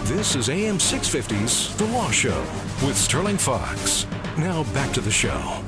This is AM 650's The Law Show with Sterling Fox. Now back to the show.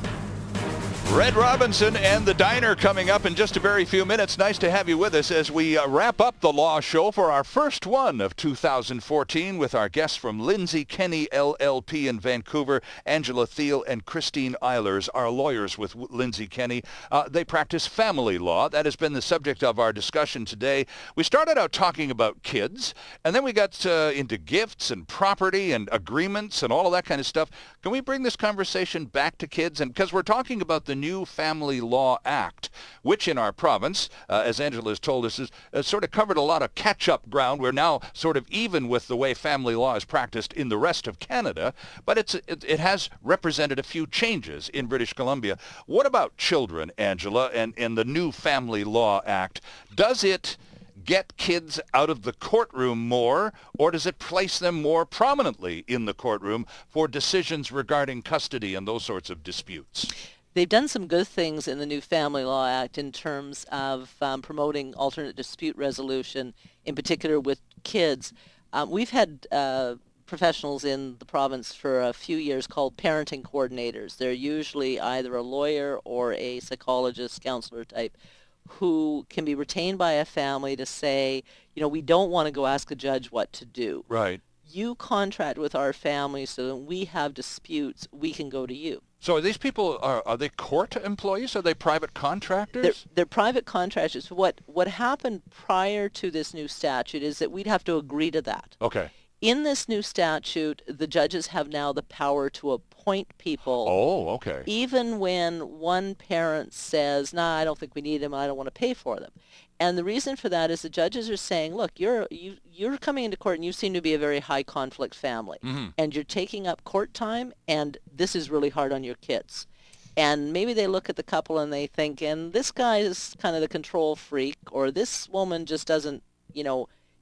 Red Robinson and the Diner coming up in just a very few minutes. Nice to have you with us as we wrap up the Law Show for our first one of 2014 with our guests from Lindsay Kenney LLP in Vancouver. Angela Thiel and Christine Eilers are lawyers with Lindsay Kenney. They practice family law. That has been the subject of our discussion today. We started out talking about kids, and then we got into gifts and property and agreements and all of that kind of stuff. Can we bring this conversation back to kids? And because we're talking about the new Family Law Act, which in our province, as Angela has told us, is sort of covered a lot of catch-up ground. We're now sort of even with the way family law is practiced in the rest of Canada, but it has represented a few changes in British Columbia. What about children, Angela, and the new Family Law Act? Does it get kids out of the courtroom more, or does it place them more prominently in the courtroom for decisions regarding custody and those sorts of disputes? They've done some good things in the new Family Law Act in terms of promoting alternate dispute resolution, in particular with kids. We've had professionals in the province for a few years called parenting coordinators. They're usually either a lawyer or a psychologist, counselor type, who can be retained by a family to say, we don't want to go ask a judge what to do. Right. You contract with our family so that when we have disputes, we can go to you. So are these people, are they court employees? Are they private contractors? They're private contractors. What happened prior to this new statute is that we'd have to agree to that. Okay. In this new statute, the judges have now the power to appoint people. Oh, okay. Even when one parent says, I don't think we need them, I don't want to pay for them. And the reason for that is the judges are saying, look, you're coming into court and you seem to be a very high conflict family. Mm-hmm. And you're taking up court time, and this is really hard on your kids. And maybe they look at the couple and they think, and this guy is kind of the control freak, or this woman just doesn't,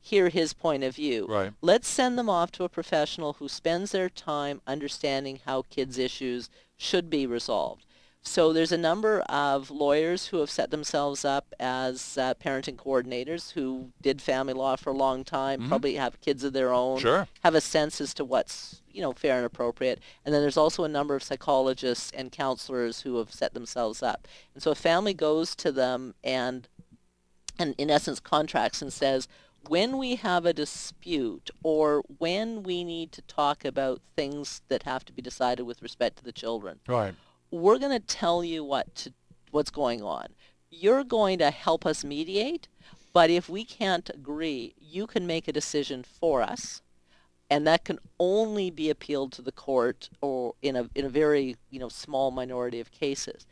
hear his point of view. Right. Let's send them off to a professional who spends their time understanding how kids' issues should be resolved. So there's a number of lawyers who have set themselves up as parenting coordinators who did family law for a long time, mm-hmm. probably have kids of their own, sure. have a sense as to what's fair and appropriate. And then there's also a number of psychologists and counselors who have set themselves up. And so a family goes to them and in essence contracts and says, when we have a dispute or when we need to talk about things that have to be decided with respect to the children, right, we're going to tell you what's going on. You're going to help us mediate, but if we can't agree, you can make a decision for us, and that can only be appealed to the court or in a very small minority of cases.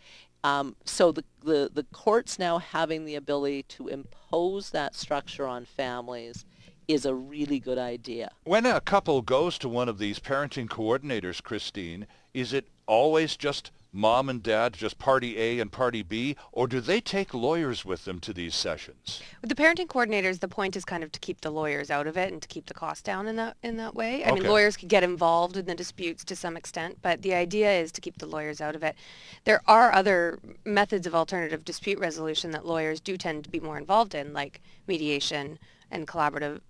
So the courts now having the ability to impose that structure on families is a really good idea. When a couple goes to one of these parenting coordinators, Christine, is it always just mom and dad, just party A and party B, or do they take lawyers with them to these sessions? With the parenting coordinators, the point is kind of to keep the lawyers out of it and to keep the cost down in that way. I mean, lawyers could get involved in the disputes to some extent, but the idea is to keep the lawyers out of it. There are other methods of alternative dispute resolution that lawyers do tend to be more involved in, like mediation and collaborative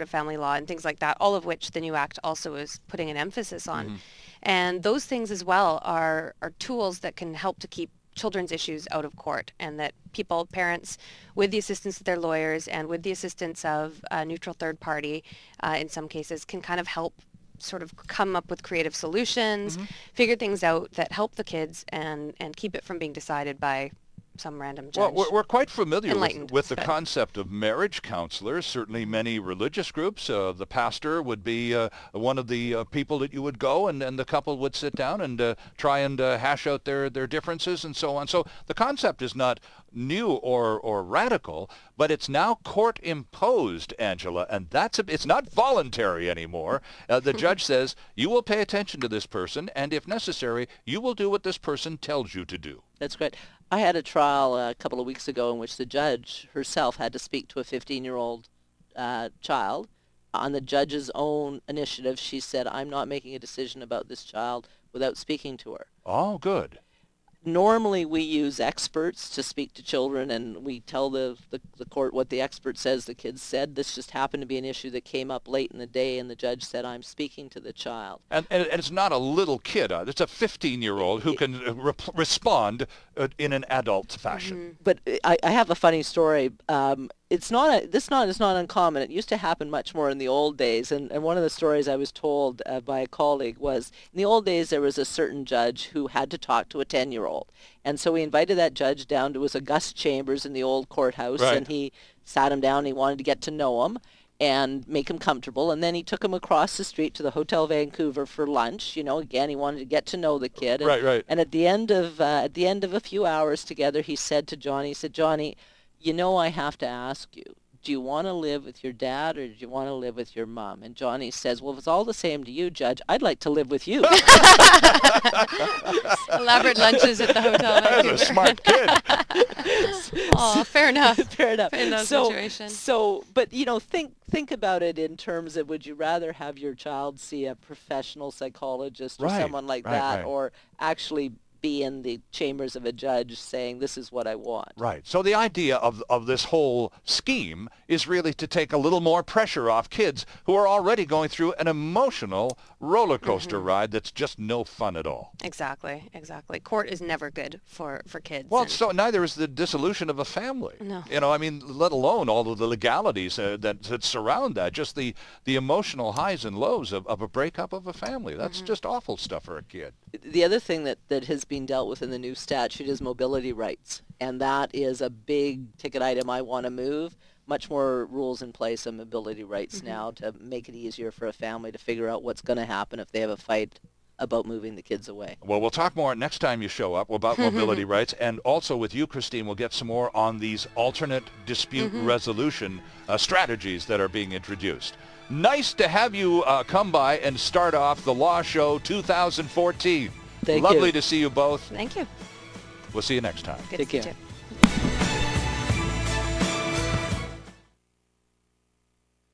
family law and things like that, all of which the new act also is putting an emphasis on. Mm-hmm. And those things as well are tools that can help to keep children's issues out of court, and that parents, with the assistance of their lawyers and with the assistance of a neutral third party, in some cases, can kind of help sort of come up with creative solutions, mm-hmm. figure things out that help the kids and keep it from being decided by some random judge. Well, we're quite familiar with the but concept of marriage counselors. Certainly many religious groups, the pastor would be one of the people that you would go, and the couple would sit down and try and hash out their differences and so on. So the concept is not new or radical, but it's now court imposed, Angela, and it's not voluntary anymore. The judge says, you will pay attention to this person, and if necessary, you will do what this person tells you to do. That's great. I had a trial a couple of weeks ago in which the judge herself had to speak to a 15-year-old child. On the judge's own initiative, she said, I'm not making a decision about this child without speaking to her. Oh, good. Normally we use experts to speak to children, and we tell the court what the expert says the kids said. This just happened to be an issue that came up late in the day, and the judge said, I'm speaking to the child. And it's not a little kid. It's a 15-year-old who can respond in an adult fashion. But I have a funny story. It's not uncommon. It used to happen much more in the old days. And one of the stories I was told by a colleague was, in the old days there was a certain judge who had to talk to a 10-year-old. And so we invited that judge down to his august chambers in the old courthouse, right. and he sat him down. He wanted to get to know him and make him comfortable. And then he took him across the street to the Hotel Vancouver for lunch. Again, he wanted to get to know the kid. And, right. And at the end of a few hours together, he said to Johnny, Johnny, I have to ask you, do you want to live with your dad or do you want to live with your mom? And Johnny says, well, if it's all the same to you, Judge, I'd like to live with you. Elaborate lunches at the Hotel Vancouver. That's a smart kid. Oh, fair enough. Fair enough. In those situations. But think about it in terms of, would you rather have your child see a professional psychologist or someone like that, or actually be in the chambers of a judge saying, this is what I want? Right. So the idea of this whole scheme is really to take a little more pressure off kids who are already going through an emotional roller coaster ride that's just no fun at all. Exactly. Court is never good for kids. Well, so neither is the dissolution of a family. No. Let alone all of the legalities that surround that, just the emotional highs and lows of a breakup of a family. That's just awful stuff for a kid. The other thing that has been dealt with in the new statute is mobility rights, and that is a big ticket item I want to move. Much more rules in place on mobility rights now to make it easier for a family to figure out what's going to happen if they have a fight about moving the kids away. Well, we'll talk more next time you show up about mobility rights, and also with you, Christine, we'll get some more on these alternate dispute resolution strategies that are being introduced. Nice to have you come by and start off the Law Show 2014. Thank you. Lovely to see you both. Thank you. We'll see you next time. Good Take to see care. you.